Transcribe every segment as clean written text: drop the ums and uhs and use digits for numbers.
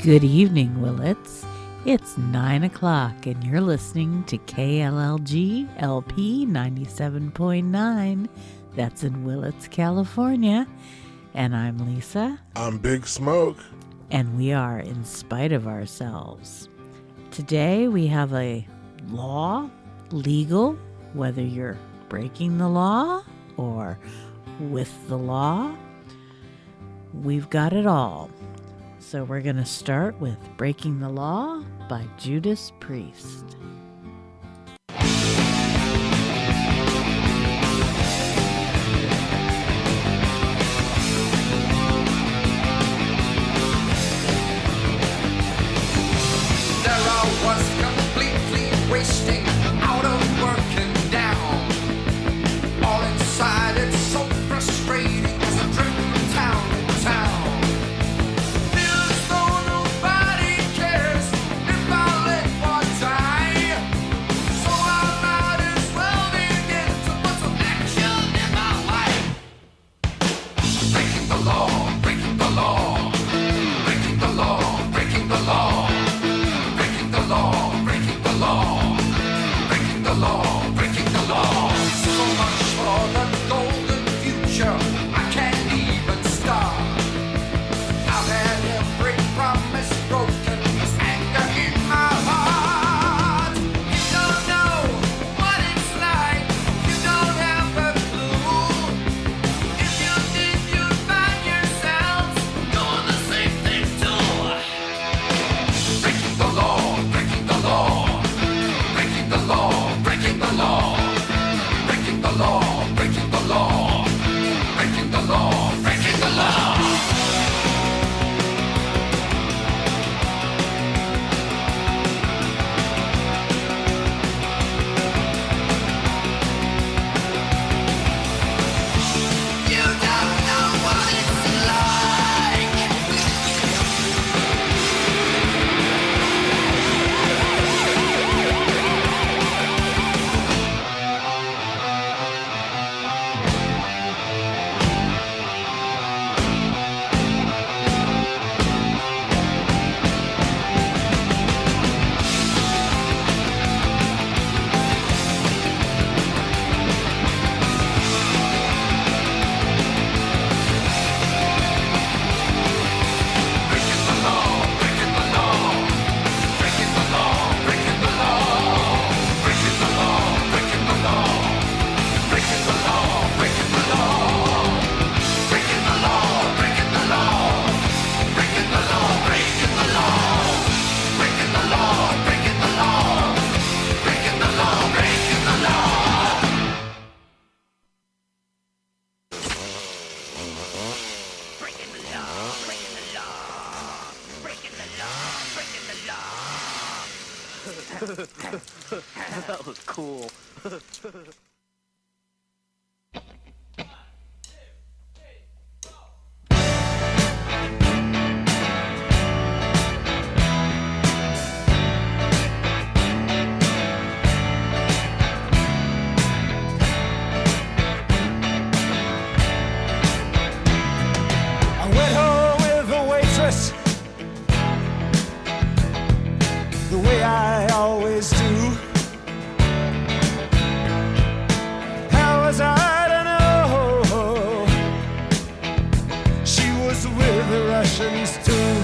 Good evening, Willets. It's 9 o'clock and you're listening to KLLG LP 97.9. That's in Willets, California. And I'm Lisa. I'm Big Smoke. And we are In Spite of Ourselves. Today we have a legal, whether you're breaking the law or with the law. We've got it all. So we're going to start with Breaking the Law by Judas Priest. There I was completely wasting, out of work and down. All inside, it's so frustrating as I drift from town to town. That was cool. I went home with the waitress, the way I always do. How was I to know she was with the Russians too?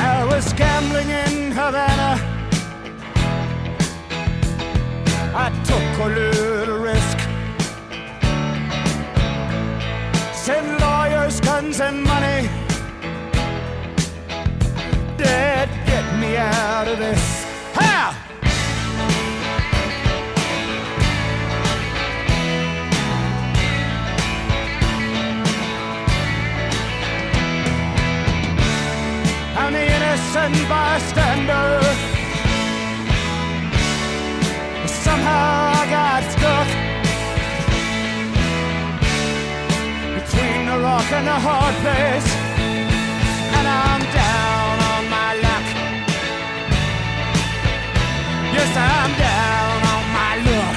I was gambling in Havana. I took a little risk. Send lawyers, guns, and money. Dad, get me out of this. Ha! I'm the innocent bystander. Somehow I got stuck between the rock and the hard place, and I'm down on my luck. Yes, I'm down on my luck.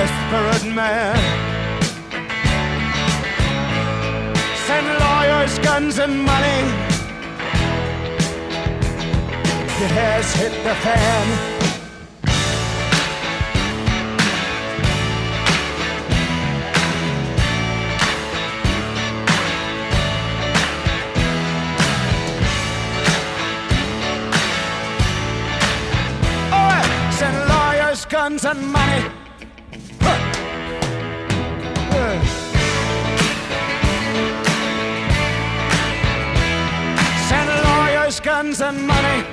desperate man. Send lawyers, guns, and money. It has hit the fan. Guns and money. Send lawyers, guns and money.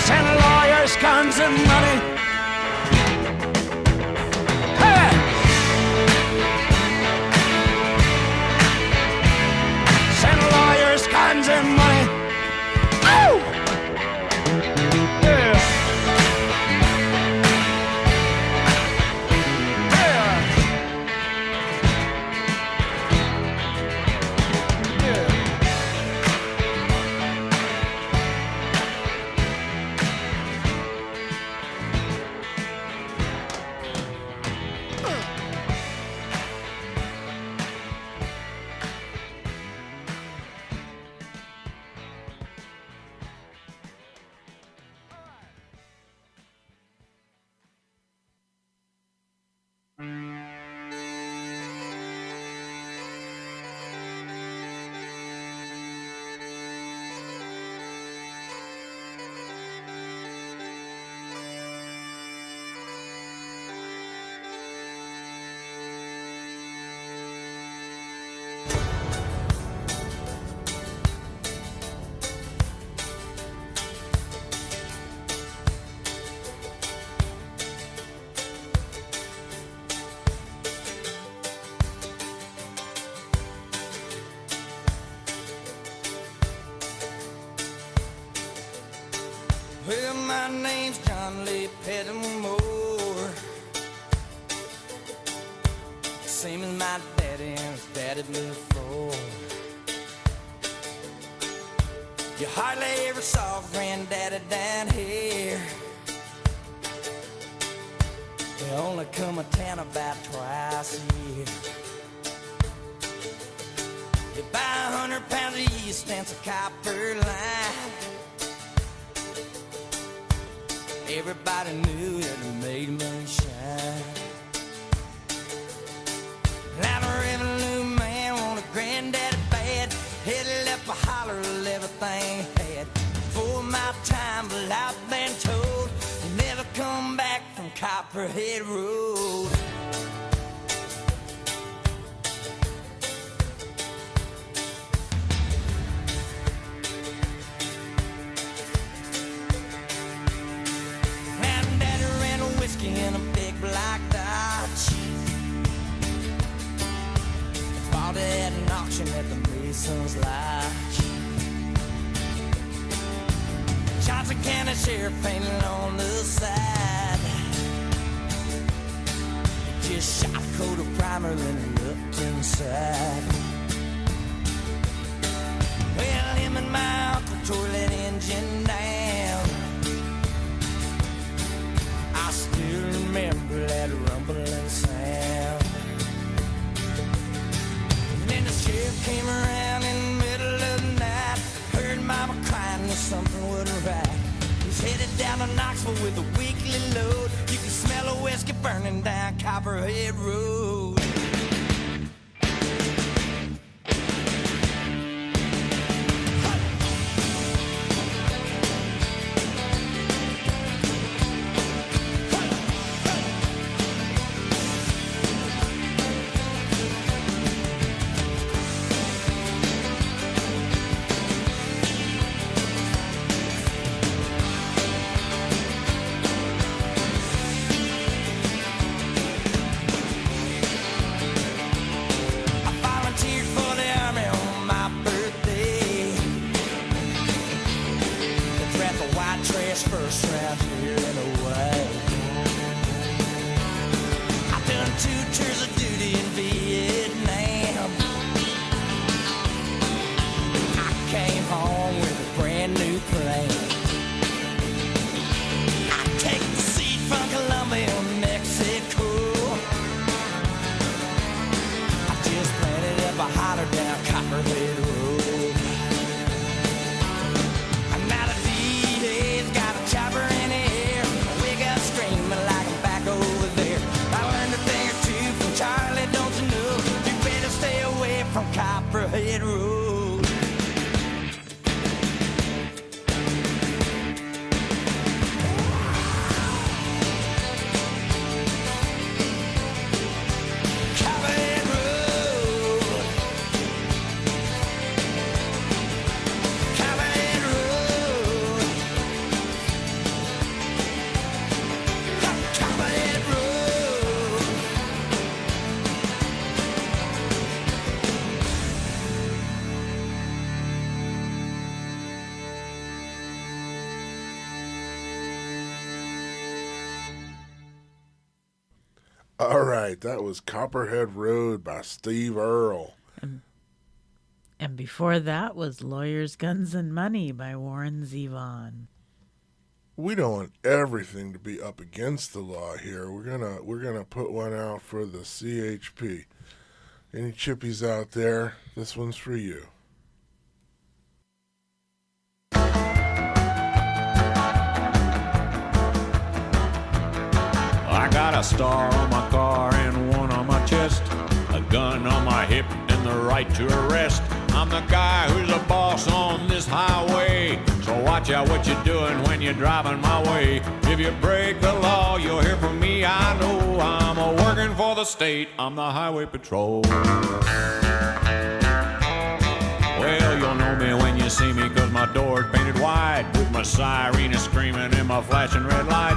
Send lawyers, guns and money. Guns and money. Oh! Yeah. Well, my name's John Lee Pettimore, same as my daddy and his daddy before. You hardly ever saw Granddaddy down here. They only come to town about twice a year. You buy 100 pounds of yeast and some copper line. Everybody knew that it made moonshine. Now the revenue man wanted Granddaddy bad. Headed up a holler of everything he had. For my time, but I've been told you never come back from Copperhead Road. In a big black Dodge, bought it at an auction at the Mason's Lodge. Johnson County Sheriff painted on the side. Just shot a coat of primer and looked inside. Well, him and my uncle tore that engine down. I still remember that rumbling sound. And then the sheriff came around in the middle of the night. Heard mama crying that something wasn't right. He's headed down to Knoxville with a weekly load. You can smell a whiskey burning down Copperhead Road. First round here in a way. I've done 2 tours of duty in Vietnam. I came home with a brand All right, that was Copperhead Road by Steve Earle. And before that was Lawyers, Guns, and Money by Warren Zevon. We don't want everything to be up against the law here. We're gonna put one out for the CHP. Any chippies out there? This one's for you. I got a star on my car and one on my chest, a gun on my hip and the right to arrest. I'm the guy who's a boss on this highway, so watch out what you're doing when you're driving my way. If you break the law, you'll hear from me, I know. I'm a working for the state, I'm the highway patrol. Well, you'll know me when you see me, cause my door's painted wide, with my siren screaming and my flashing red light.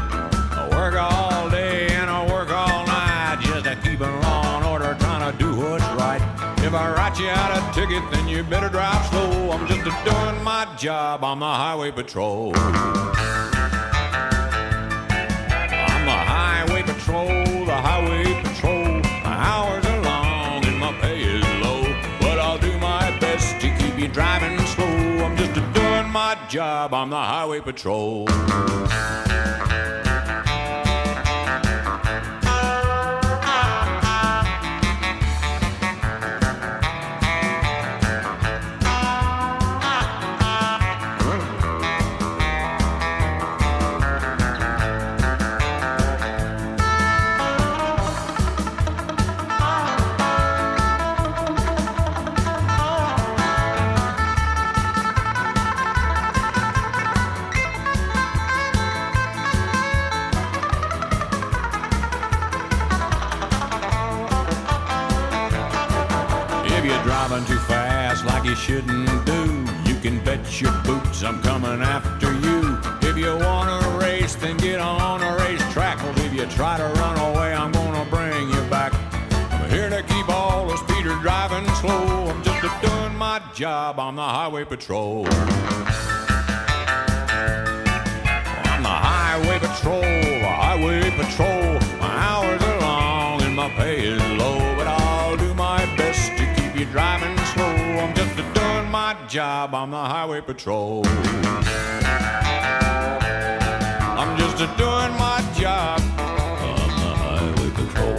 I work all day and I work all night, just to keep in law and order, trying to do what's right. If I write you out a ticket, then you better drive slow. I'm just doing my job, I'm the highway patrol. I'm the highway patrol, the highway patrol. My hours are long and my pay is low, but I'll do my best to keep you driving slow. I'm just doing my job, I'm the highway patrol. Driving too fast like you shouldn't do, you can bet your boots I'm coming after you. If you wanna race, then get on a racetrack. Well, if you try to run away, I'm gonna bring you back. I'm here to keep all the speeders driving slow. I'm just doing my job, I'm the highway patrol. I'm the highway patrol, the highway patrol. My hours are long and my pay is low, but I'll do my best to keep you driving slow. I'm just doing my job, I'm the highway patrol. I'm just doing my job, I'm the highway patrol.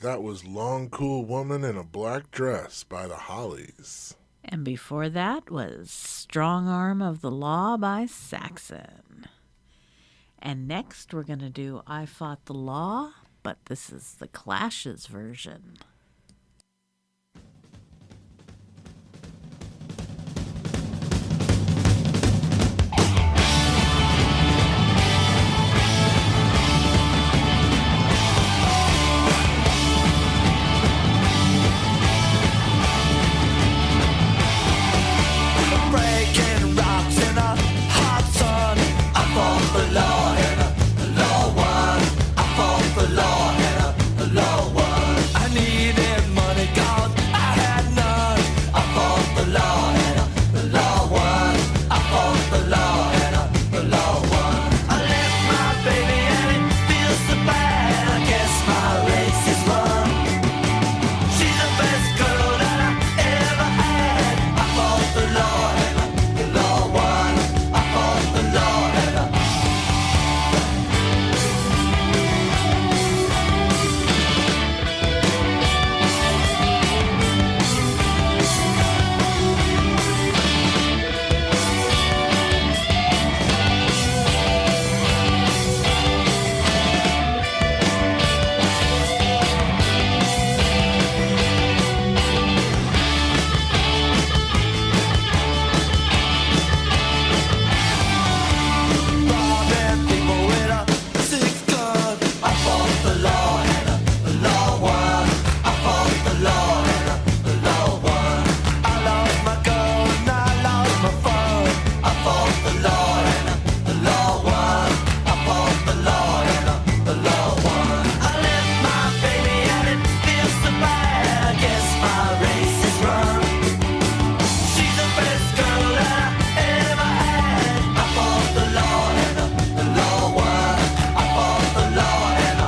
That was Long Cool Woman in a Black Dress by the Hollies. And before that was Strong Arm of the Law by Saxon. And next we're going to do I Fought the Law, but this is the Clash's version. Breaking rocks in a hot sun. I fought the law and the law won. I fought the law and the law won. I needed money, 'cause I had none. I fought the law and the law won. I fought the law and the law won. I left my baby and it feels so bad. I guess my race is run. She's the best girl that I ever had. I fought the law and the law won. I fought the law and robbing people with a six-gun. I fought the law and the law won. I fought the law and the law won. I lost my girl and I lost my phone. I fought the law and the law won. I fought the law and the law won. I left my baby and it feels so bad. I guess my race is run. She's the best girl that I ever had. I fought the law and the law won. I fought the law and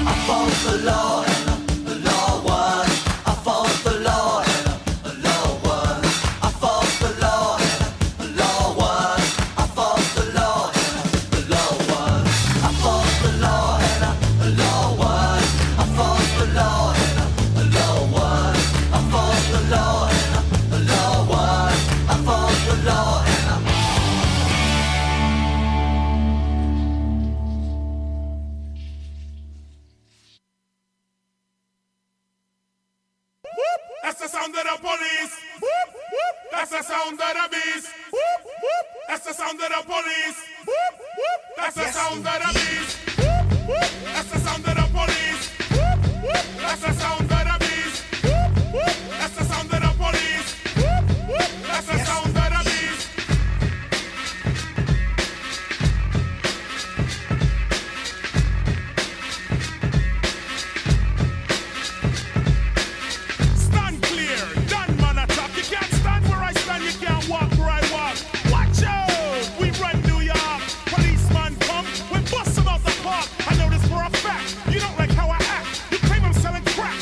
I fought the law and the law won. I fought the law and the law won. I fought the law and the law won. I fought the law and the law won. I fought the law and the law won. I fought the law and the law won. I fought the law and the law won. I fought the law and That's the sound of the police. Whoop, whoop. That's the sound of the beast. Whoop, whoop. That's the sound of the police. Whoop, whoop. That's the sound of the beast. Whoop, whoop. That's the sound of the police. Whoop, whoop. That's the sound of the beast. Whoop, whoop. That's the sound of the police. Whoop, whoop. That's the sound of the beast. Stand clear, done man attack. You can't stand where I stand, you can't walk where I walk. Watch out, we run New York. Policeman come, we bust them out the park. I know this for a fact. You don't like how I act. You claim I'm selling crack.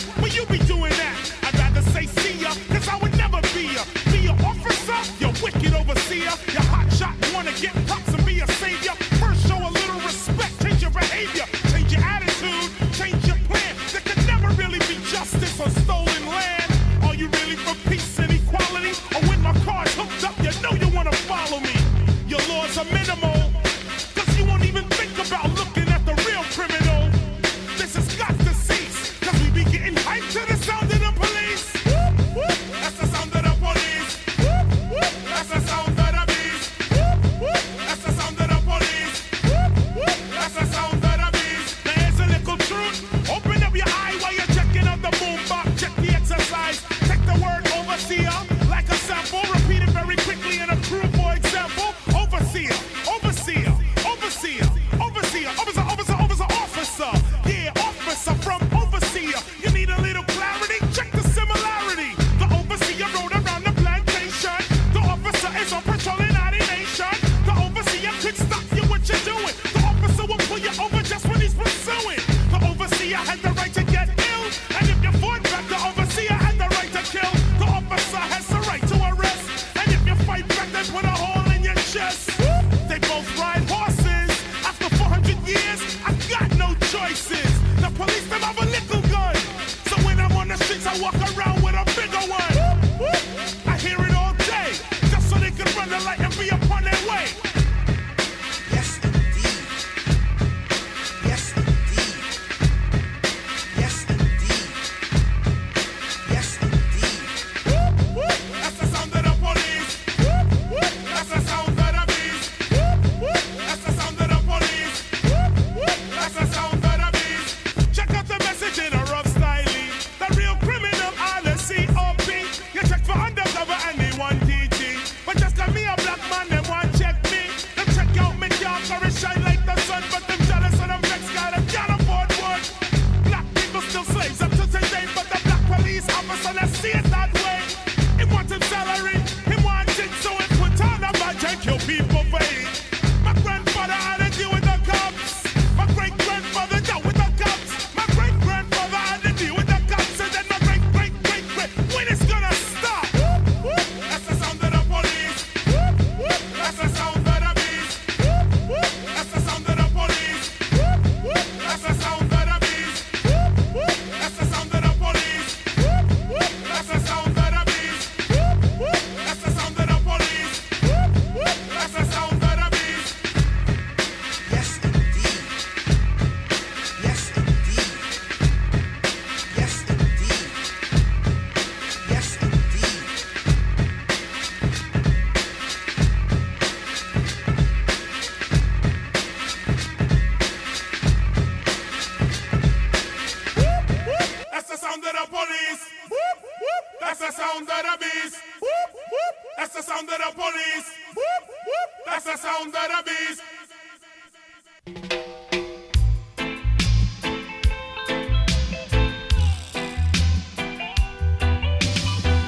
That's the sound of the beast. Whoop, whoop. That's the sound of the police. Whoop, whoop. That's the sound of the beast.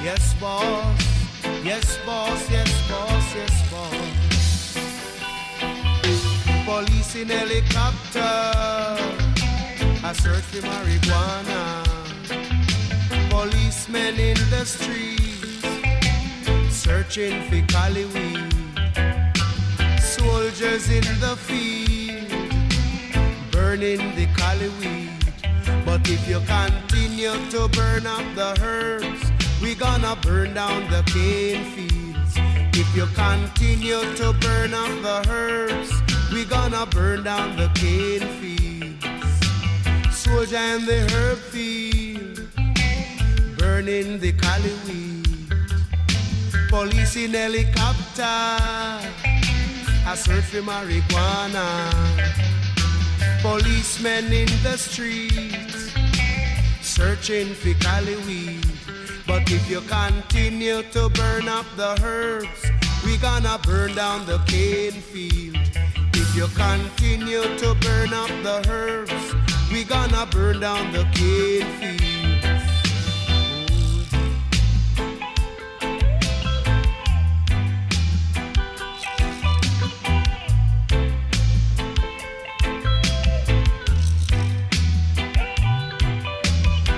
Yes, boss. Yes, boss. Yes, boss. Yes, boss. Police in helicopter. I search for marijuana. Policemen in the streets, searching for cali weed. Soldiers in the field, burning the cali weed. But if you continue to burn up the herbs, we gonna burn down the cane fields. If you continue to burn up the herbs, we gonna burn down the cane fields. Soldier in the herb field, burning the cali weed. Police in helicopter, I search for marijuana. Policemen in the streets, searching for cali weed. But if you continue to burn up the herbs, we gonna burn down the cane field. If you continue to burn up the herbs, we gonna burn down the cane fields.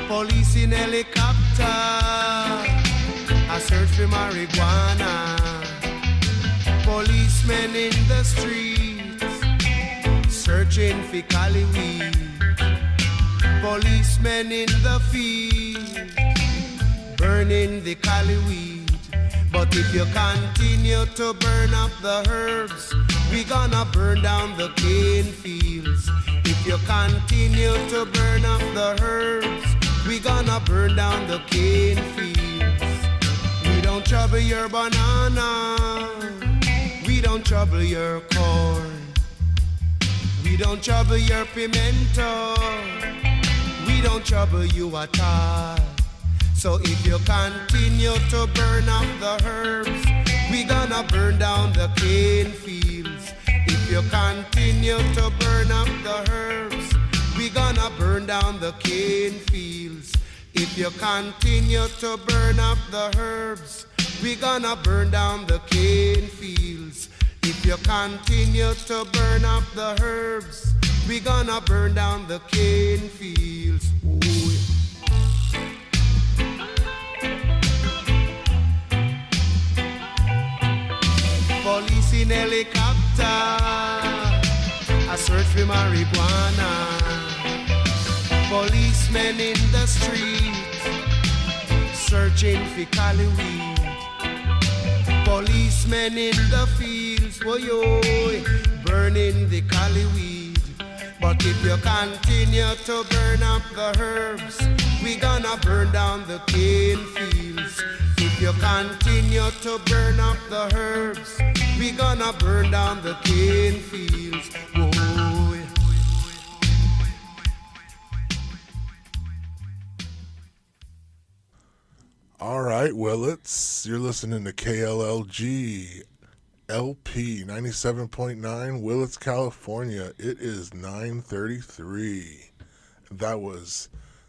Police in helicopter, I search for marijuana. Policemen in the streets, searching for cali weed. Policemen in the field, burning the cali weed. But if you continue to burn up the herbs, we gonna burn down the cane fields. If you continue to burn up the herbs, we gonna burn down the cane fields. We don't trouble your banana, we don't trouble your corn. We don't trouble your pimento, we don't trouble you at all. So if you continue to burn up the herbs, we gonna burn down the cane fields. If you continue to burn up the herbs, we gonna burn down the cane fields. If you continue to burn up the herbs, we gonna burn down the cane fields. If you continue to burn up the herbs, we gonna burn down the cane fields. Ooh, yeah. Police in helicopter, I search for marijuana. Policemen in the streets, searching for cali weed. Policemen in the fields, oh yo, burning the cali weed. But if you continue to burn up the herbs, we gonna burn down the cane fields. If you continue to burn up the herbs, we gonna burn down the cane fields. Oh, yeah. All right, Willits, you're listening to KLLG LP 97.9 Willits, California. It is 9:33. That was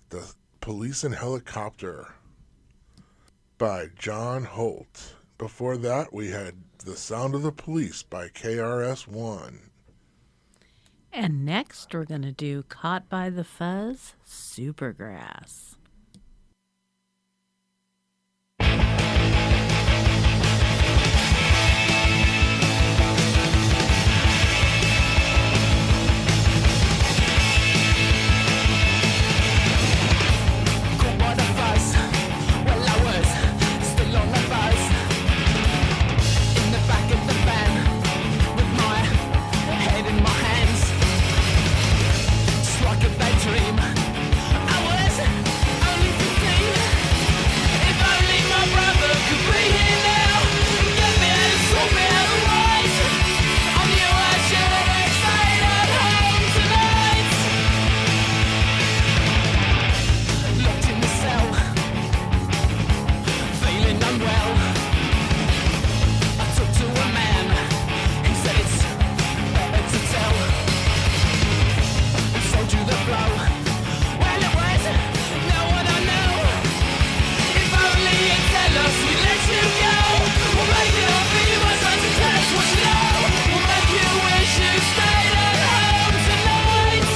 the Police and Helicopter by John Holt. Before that, we had The Sound of the Police by KRS-One. And next, we're going to do Caught by the Fuzz, Supergrass. Dream. I was well. I took to a man, he said it's a tell. And sold you the blow. Well, it was no one I know. If only you'd tell us we'd let you go. We'll make you be my sons and tell us what you know. We'll make you wish you stayed at home tonight.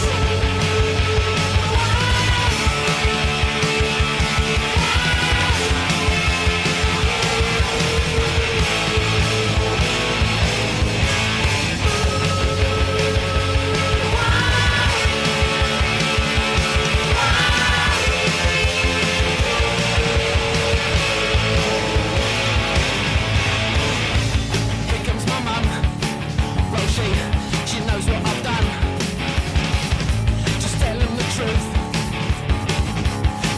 Here comes my mum. Well, she knows what I've done. Just tell him the truth.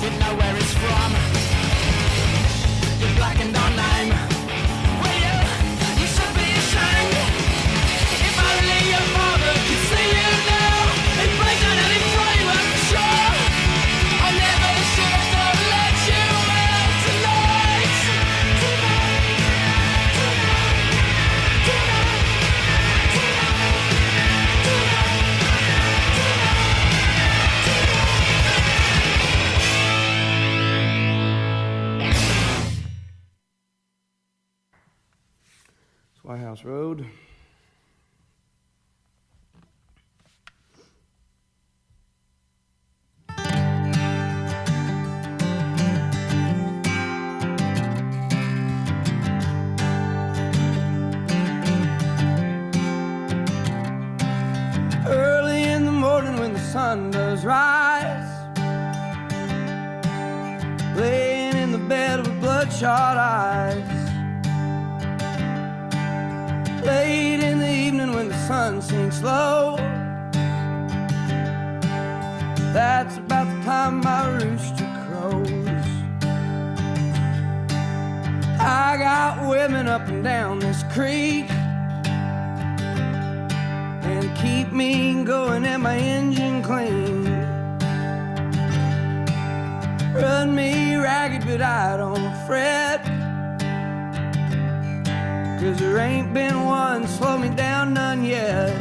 You know where it's from. You blackened our name. Well, you should be ashamed. If only your father could see you now. He'd break down and he'd throw you out for sure. I never should have let you out tonight. It's White House Road. Early in the morning when the sun does rise, laying in the bed with bloodshot eyes. Late in the evening when the sun sinks low, that's about the time my rooster crows. I got women up and down this creek and keep me going and my engine clean. Run me ragged but I don't fret, 'cause there ain't been one slow me down none yet.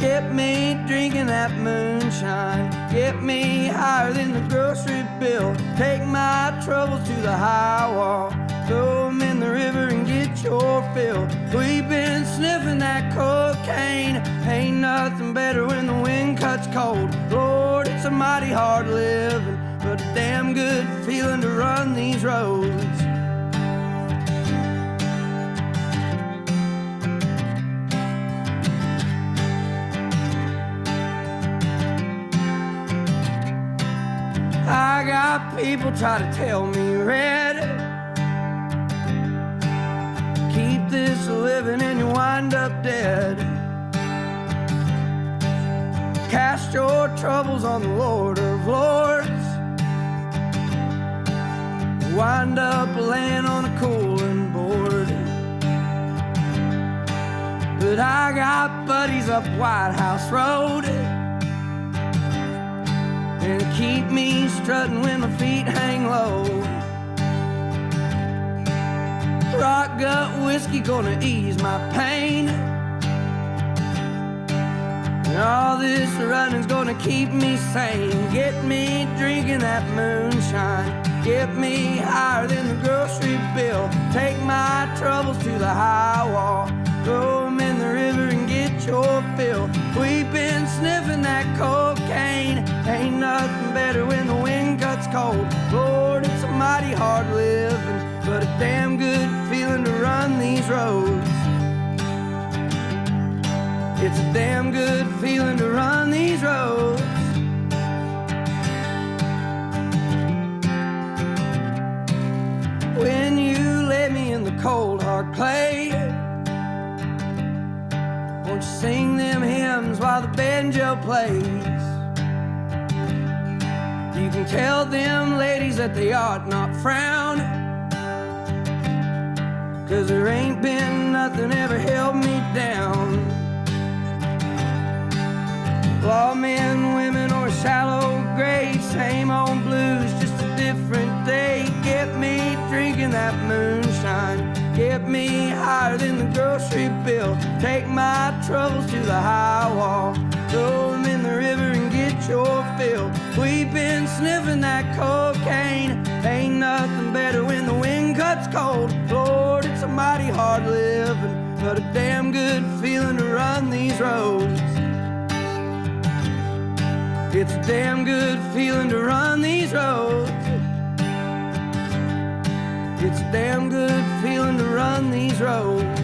Get me drinking that moonshine, get me higher than the grocery bill. Take my troubles to the high wall, throw 'em in the river and get your fill. We've been sniffing that cocaine, ain't nothing better when the wind cuts cold. Lord, it's a mighty hard living, but a damn good feeling to run these roads. I got people try to tell me, Red, keep this living and you wind up dead. Cast your troubles on the Lord of Lords, wind up laying on a cooling board. But I got buddies up White House Road, and keep me strutting when my feet hang low. Rock gut whiskey gonna ease my pain, and all this running's gonna keep me sane. Get me drinking that moonshine, get me higher than the grocery bill. Take my troubles to the high wall, throw 'em in the river and get your fill. We've been sniffing that cocaine, ain't nothing better when the wind cuts cold. Lord, it's a mighty hard living, but a damn good feeling to run these roads. It's a damn good feeling to run these roads. When you lay me in the cold hard clay, won't you sing them hymns while the banjo plays? You can tell them ladies that they ought not frown, 'cause there ain't been nothing ever held me down. Lawmen, women, or shallow graves, same old blues, just a different day. that moonshine. Get me higher than the grocery bill. Take my troubles to the high wall. Throw them in the river and get your fill. We've been sniffing that cocaine. Ain't nothing better when the wind cuts cold. Lord, it's a mighty hard living, but a damn good feeling to run these roads. It's a damn good feeling to run these roads. It's a damn good feeling to run these roads.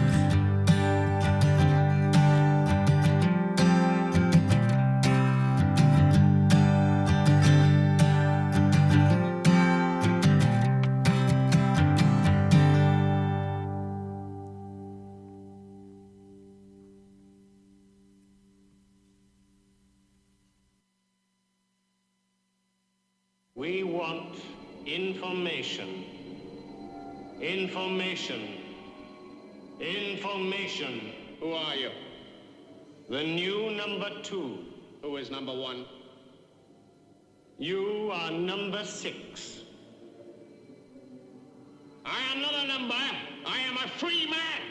We want information. Information. Information. Who are you? The new number 2. Who is number 1? You are number 6. I am not a number. I am a free man.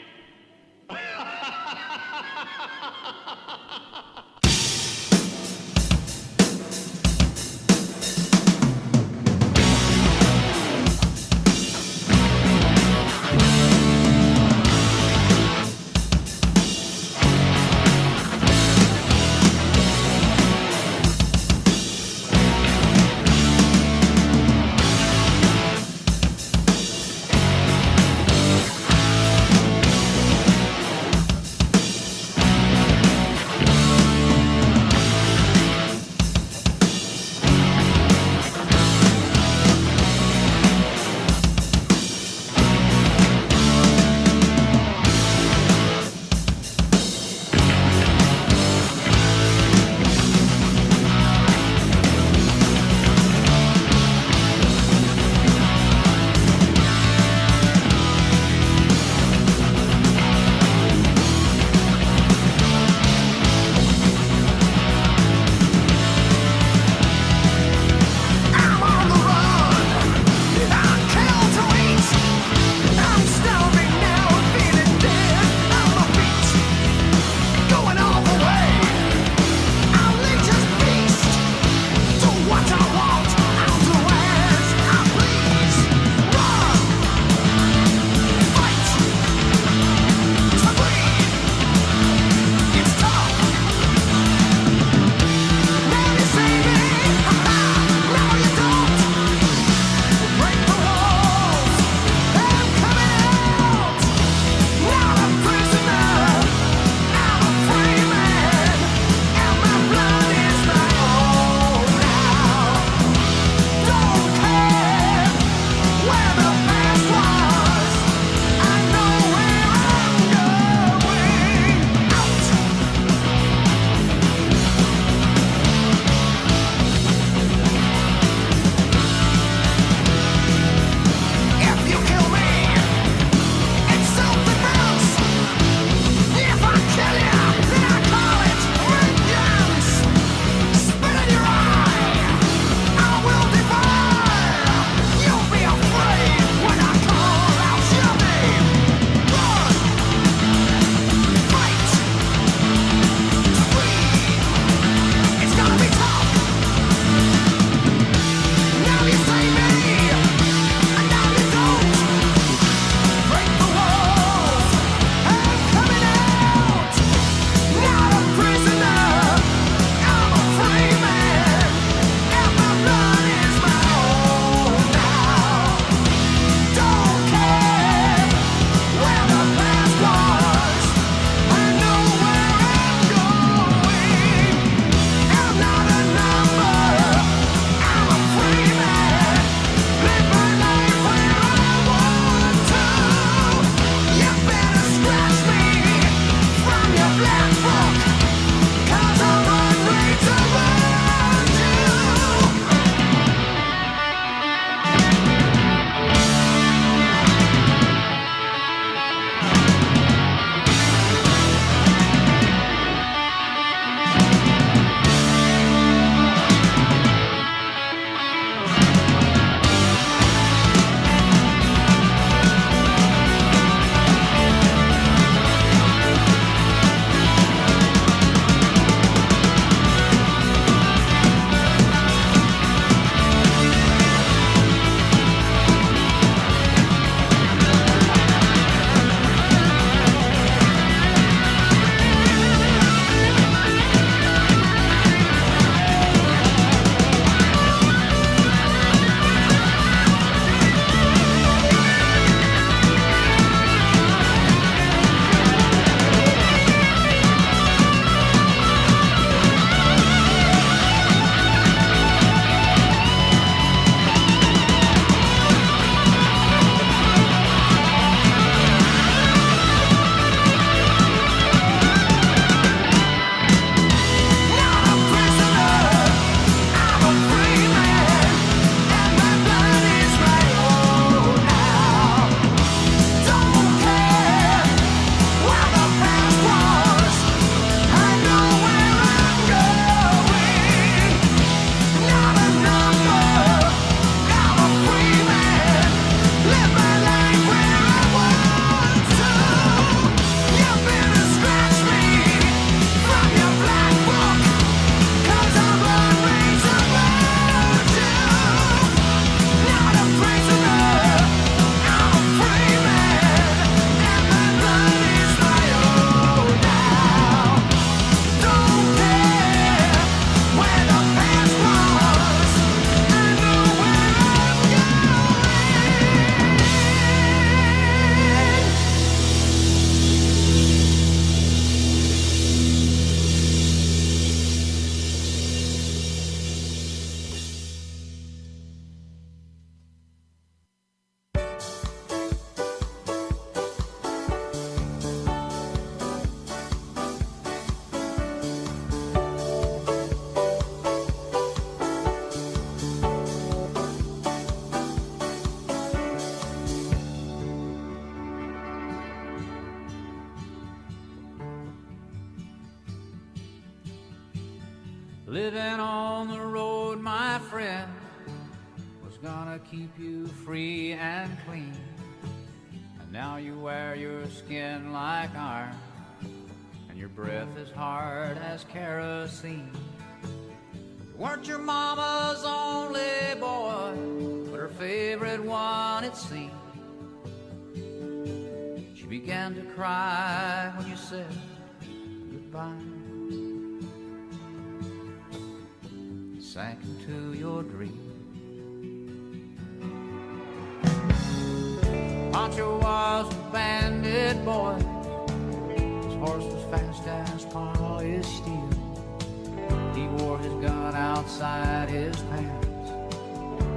Living on the road, my friend, was gonna keep you free and clean. And now you wear your skin like iron, and your breath as hard as kerosene. You weren't your mama's only boy, but her favorite one, it seemed. She began to cry when you said goodbye. Sank into your dream. Pancho was a bandit boy. His horse was fast as polished steel. He wore his gun outside his pants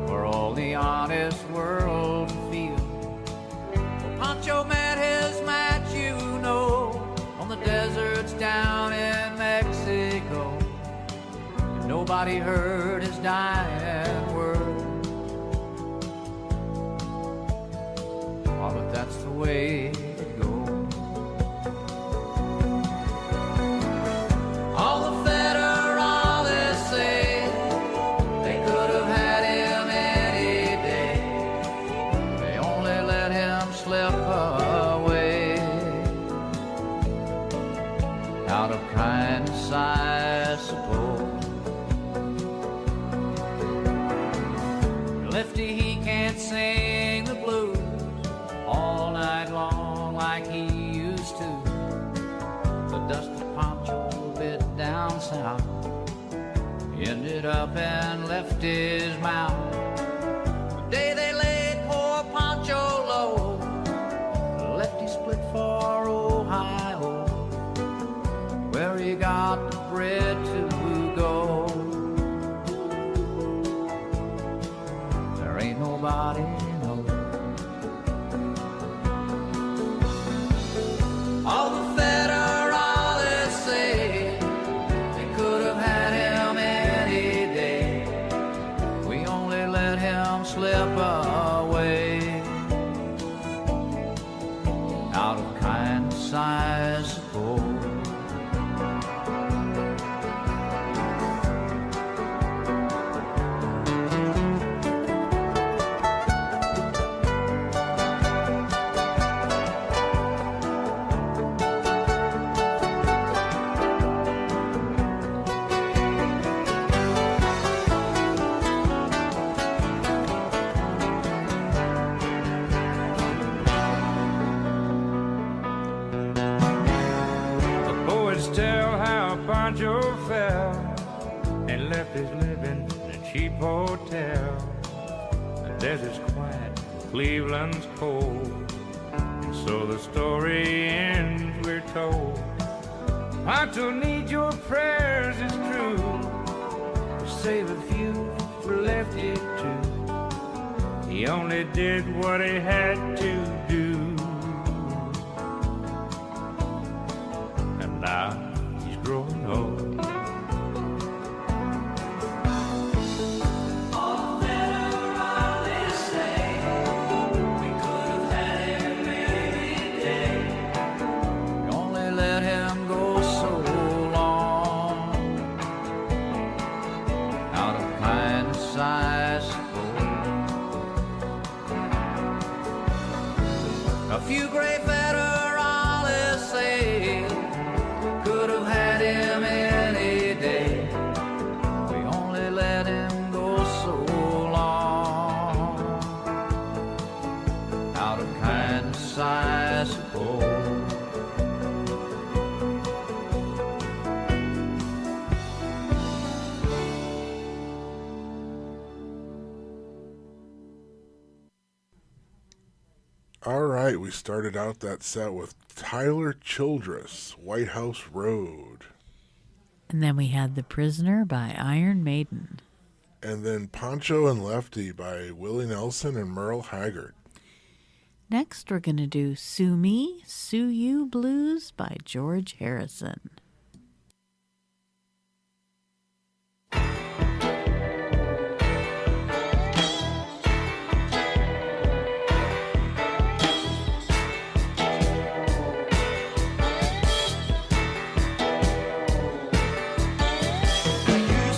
for all the honest world to feel. Well, Pancho met his match, you know, on the deserts down in Mexico. Nobody heard his dying word. Oh, but that's the way it goes. All the federales say they could have had him any day. They only let him slip away out of kindness, I suppose. Lefty, he can't sing the blues all night long like he used to. The dusty Pancho bit down south ended up and left his mouth. The day they laid poor Pancho low, Lefty split for Ohio, where he got the bread to go. Ain't nobody knows. All the federales say they could have had him any day. We only let him slip away out of kindness, I suppose. Pancho fell and left his living in a cheap hotel. The desert's quiet, Cleveland's cold, and so the story ends, we're told. Pancho needs your prayers, it's true, to save a few for Lefty too. He only did what he had to do, and now growing old. All the federales say we could have had him any day. We only let him go so long out of kindness, I suppose. A few great federales say could have had him any day. We only let him go so long out of kindness, I suppose. All right, we started out that set with Tyler Childress, White House Road. And then we had The Prisoner by Iron Maiden. And then Pancho and Lefty by Willie Nelson and Merle Haggard. Next, we're going to do Sue Me, Sue You Blues by George Harrison. You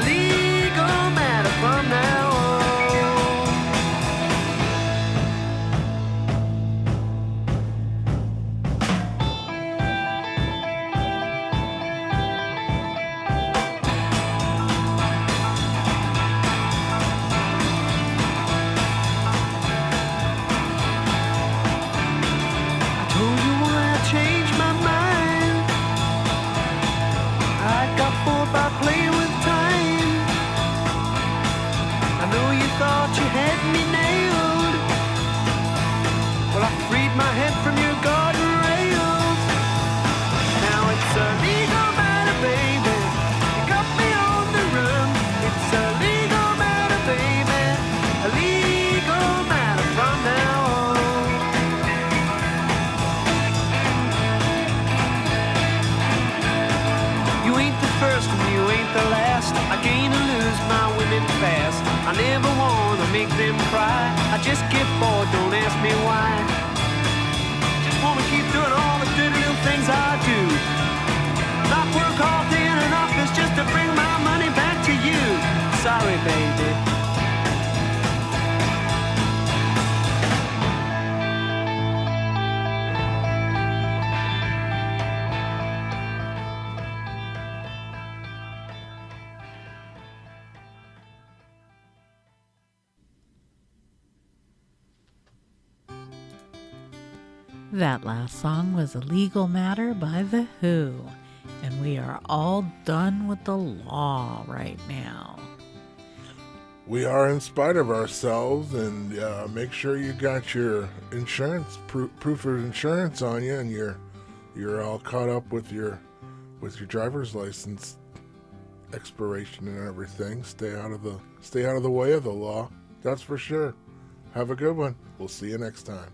legal matter from now on. I told you why I changed my mind. I got bored by playing with time. I know you thought you had me nailed. Well, I freed my head from your garden rails. Now it's a legal matter, baby. You got me on the run. It's a legal matter, baby. A legal matter from now on. You ain't the first and you ain't the last. I gain and lose my women fast. I never wanna make them cry. I just get bored, don't ask me why. Just wanna keep doing all the dirty little things I do. Not work all day in an office just to bring my money back to you. Sorry, baby. That last song was A Legal Matter by The Who, and we are all done with the law right now. We are in spite of ourselves, and make sure you got your insurance proof of insurance on you, and you're all caught up with your driver's license expiration and everything. Stay out of the way of the law. That's for sure. Have a good one. We'll see you next time.